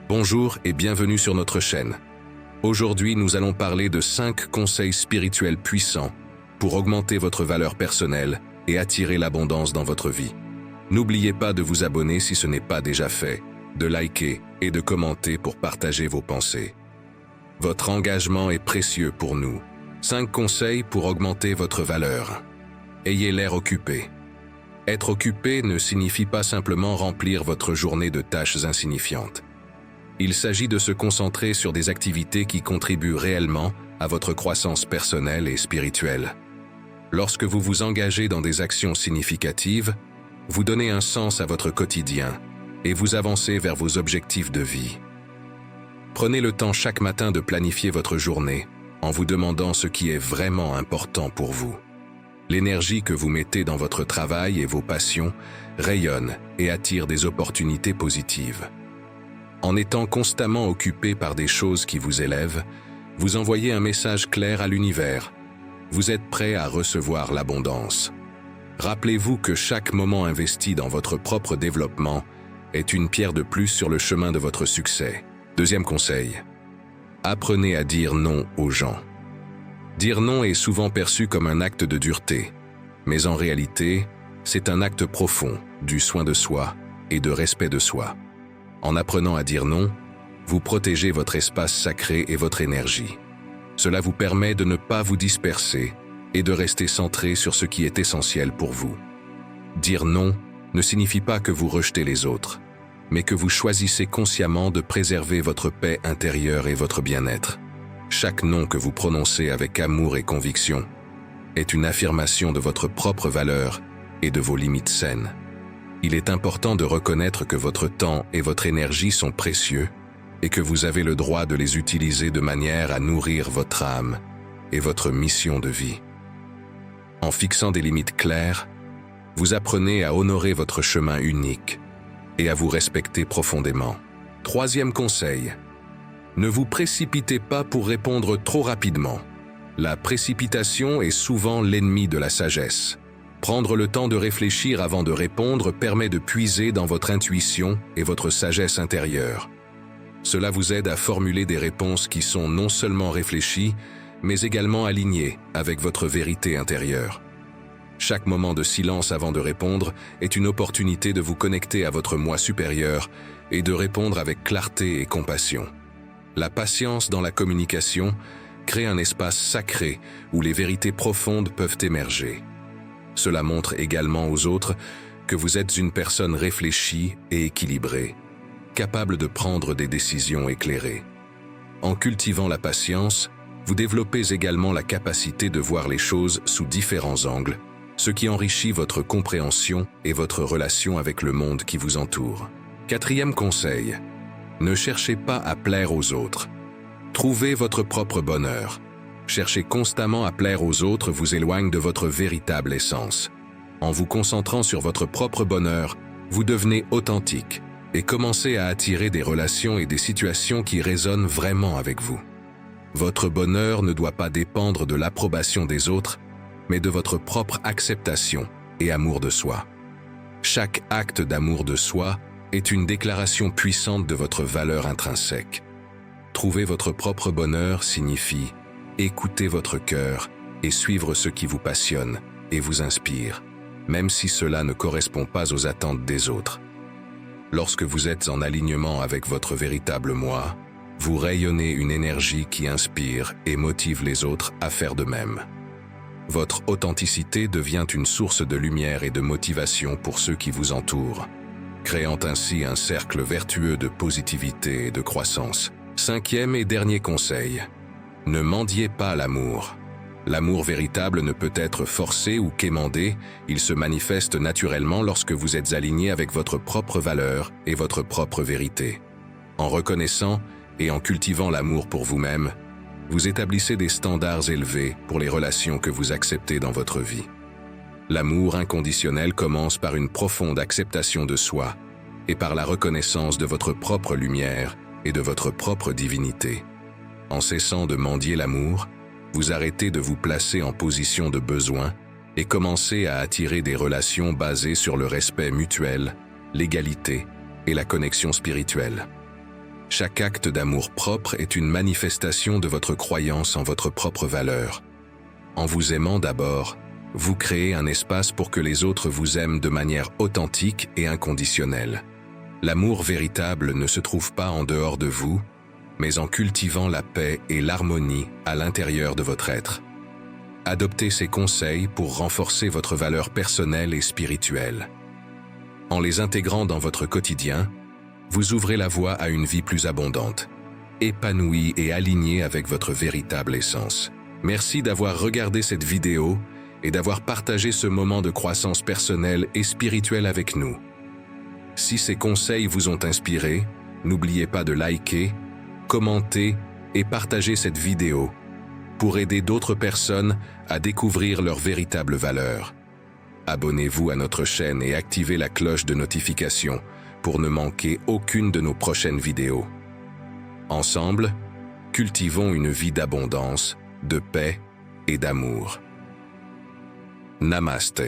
Bonjour et bienvenue sur notre chaîne. Aujourd'hui, nous allons parler de 5 conseils spirituels puissants pour augmenter votre valeur personnelle et attirer l'abondance dans votre vie. N'oubliez pas de vous abonner si ce n'est pas déjà fait, de liker et de commenter pour partager vos pensées. Votre engagement est précieux pour nous. 5 conseils pour augmenter votre valeur. Ayez l'air occupé. Être occupé ne signifie pas simplement remplir votre journée de tâches insignifiantes. Il s'agit de se concentrer sur des activités qui contribuent réellement à votre croissance personnelle et spirituelle. Lorsque vous vous engagez dans des actions significatives, vous donnez un sens à votre quotidien et vous avancez vers vos objectifs de vie. Prenez le temps chaque matin de planifier votre journée en vous demandant ce qui est vraiment important pour vous. L'énergie que vous mettez dans votre travail et vos passions rayonne et attire des opportunités positives. En étant constamment occupé par des choses qui vous élèvent, vous envoyez un message clair à l'univers. Vous êtes prêt à recevoir l'abondance. Rappelez-vous que chaque moment investi dans votre propre développement est une pierre de plus sur le chemin de votre succès. Deuxième conseil. Apprenez à dire non aux gens. Dire non est souvent perçu comme un acte de dureté, mais en réalité, c'est un acte profond du soin de soi et de respect de soi. En apprenant à dire non, vous protégez votre espace sacré et votre énergie. Cela vous permet de ne pas vous disperser et de rester centré sur ce qui est essentiel pour vous. Dire non ne signifie pas que vous rejetez les autres, mais que vous choisissez consciemment de préserver votre paix intérieure et votre bien-être. Chaque non que vous prononcez avec amour et conviction est une affirmation de votre propre valeur et de vos limites saines. Il est important de reconnaître que votre temps et votre énergie sont précieux et que vous avez le droit de les utiliser de manière à nourrir votre âme et votre mission de vie. En fixant des limites claires, vous apprenez à honorer votre chemin unique et à vous respecter profondément. Troisième conseil. Ne vous précipitez pas pour répondre trop rapidement. La précipitation est souvent l'ennemi de la sagesse. Prendre le temps de réfléchir avant de répondre permet de puiser dans votre intuition et votre sagesse intérieure. Cela vous aide à formuler des réponses qui sont non seulement réfléchies, mais également alignées avec votre vérité intérieure. Chaque moment de silence avant de répondre est une opportunité de vous connecter à votre moi supérieur et de répondre avec clarté et compassion. La patience dans la communication crée un espace sacré où les vérités profondes peuvent émerger. Cela montre également aux autres que vous êtes une personne réfléchie et équilibrée, capable de prendre des décisions éclairées. En cultivant la patience, vous développez également la capacité de voir les choses sous différents angles, ce qui enrichit votre compréhension et votre relation avec le monde qui vous entoure. Quatrième conseil. Ne cherchez pas à plaire aux autres. Trouvez votre propre bonheur. Chercher constamment à plaire aux autres vous éloigne de votre véritable essence. En vous concentrant sur votre propre bonheur, vous devenez authentique et commencez à attirer des relations et des situations qui résonnent vraiment avec vous. Votre bonheur ne doit pas dépendre de l'approbation des autres, mais de votre propre acceptation et amour de soi. Chaque acte d'amour de soi est une déclaration puissante de votre valeur intrinsèque. Trouver votre propre bonheur signifie écouter votre cœur et suivre ce qui vous passionne et vous inspire, même si cela ne correspond pas aux attentes des autres. Lorsque vous êtes en alignement avec votre véritable moi, vous rayonnez une énergie qui inspire et motive les autres à faire de même. Votre authenticité devient une source de lumière et de motivation pour ceux qui vous entourent, créant ainsi un cercle vertueux de positivité et de croissance. Cinquième et dernier conseil. Ne mendiez pas l'amour. L'amour véritable ne peut être forcé ou quémandé, il se manifeste naturellement lorsque vous êtes aligné avec votre propre valeur et votre propre vérité. En reconnaissant et en cultivant l'amour pour vous-même, vous établissez des standards élevés pour les relations que vous acceptez dans votre vie. L'amour inconditionnel commence par une profonde acceptation de soi et par la reconnaissance de votre propre lumière et de votre propre divinité. En cessant de mendier l'amour, vous arrêtez de vous placer en position de besoin et commencez à attirer des relations basées sur le respect mutuel, l'égalité et la connexion spirituelle. Chaque acte d'amour propre est une manifestation de votre croyance en votre propre valeur. En vous aimant d'abord, vous créez un espace pour que les autres vous aiment de manière authentique et inconditionnelle. L'amour véritable ne se trouve pas en dehors de vous, mais en cultivant la paix et l'harmonie à l'intérieur de votre être. Adoptez ces conseils pour renforcer votre valeur personnelle et spirituelle. En les intégrant dans votre quotidien, vous ouvrez la voie à une vie plus abondante, épanouie et alignée avec votre véritable essence. Merci d'avoir regardé cette vidéo et d'avoir partagé ce moment de croissance personnelle et spirituelle avec nous. Si ces conseils vous ont inspiré, n'oubliez pas de liker, commenter et partager cette vidéo pour aider d'autres personnes à découvrir leur véritable valeur. Abonnez-vous à notre chaîne et activez la cloche de notification pour ne manquer aucune de nos prochaines vidéos. Ensemble, cultivons une vie d'abondance, de paix et d'amour. Namaste.